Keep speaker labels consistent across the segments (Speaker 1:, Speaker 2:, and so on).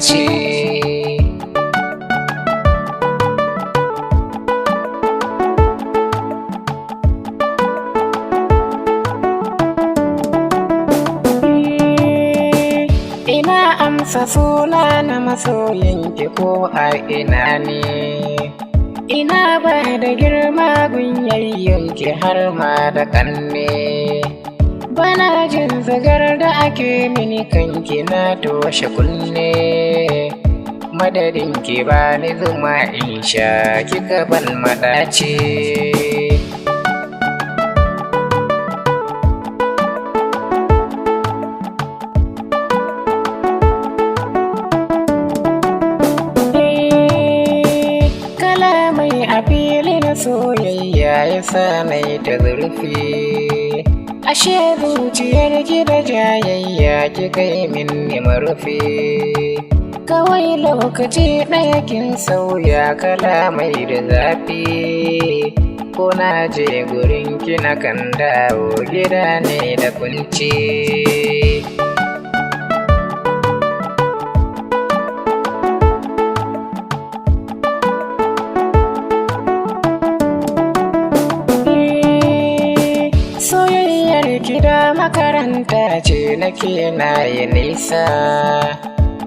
Speaker 1: bacci. Ina amsa suna na masoyinki ko a ina ne, ina ba da girma gunyayyunki har ma da kanne. Bana jin zagar da ake mini kanki na toshe kunne, madadin ki bani zuma in sha kika ban madaci. Kalamai a filin soyayya ya sa nai ta zurfi, ashe zuciyar ki da jayayya ki kai min marufi. Kawai lokaci ɗaya kin sauya kalamai da zafi, ko na je gurin ki na kan dawo gida ne da kunci. Gida makaranta ce nake na yi nisa,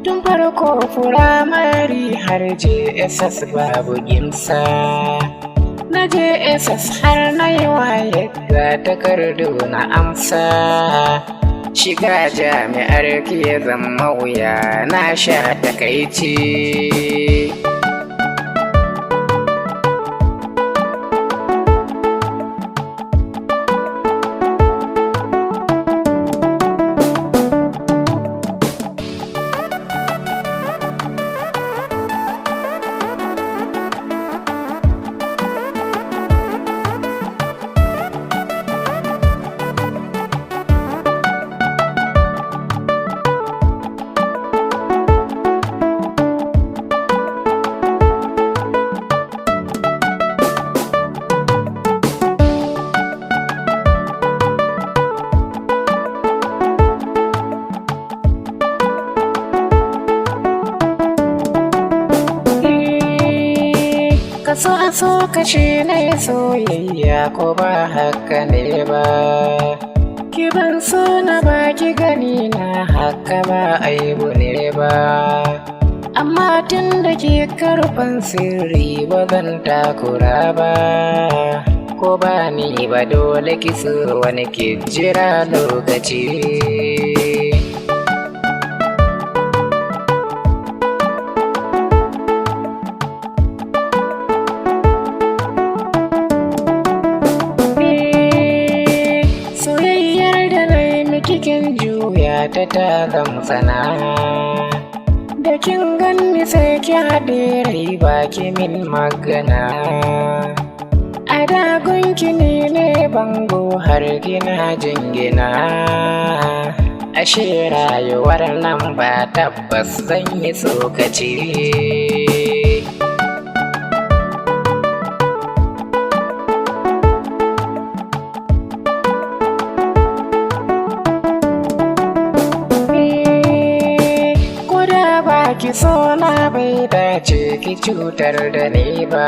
Speaker 1: tun farko firamare har JSS babu gimsa. Na JSS har na yi waye ga takardu na amsa, shiga jami'ar ki zama wuya na sha takaici. So kashe na soyayya ko ba haka ne ba, ki ban so na baki gani na haka ba aibu ne ba. Amma tun da ke karfan sirri ba zan takura ba, ko ba ni ba dole ki so wani ki jira lokaci. Kikin juya ta gamsana, da kin ganni sai ki haɗe rai baki min magana. A dagunki ne bango har gina jingina, ashe rayuwar nan ba tabbas zan yi tsokaci. Ki so na bai dace ki cutar da ni ba,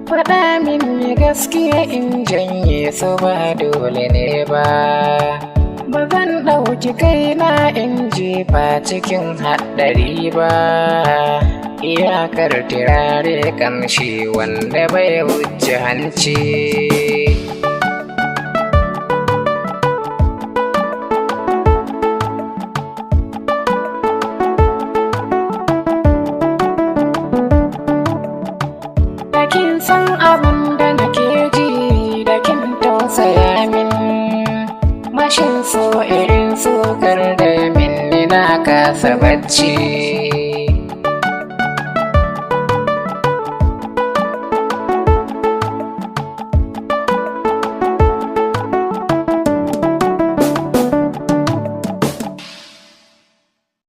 Speaker 1: faɗa min gaskiya in janye su ba dole ne ba. Ba zan ɗauki kaina in jefa cikin haɗari ba, iyakar turare kamshi wanda bai wuce hanci. San abin da nake ji da kin tausaya min, mashin so irin sukar da min na kasa bacci.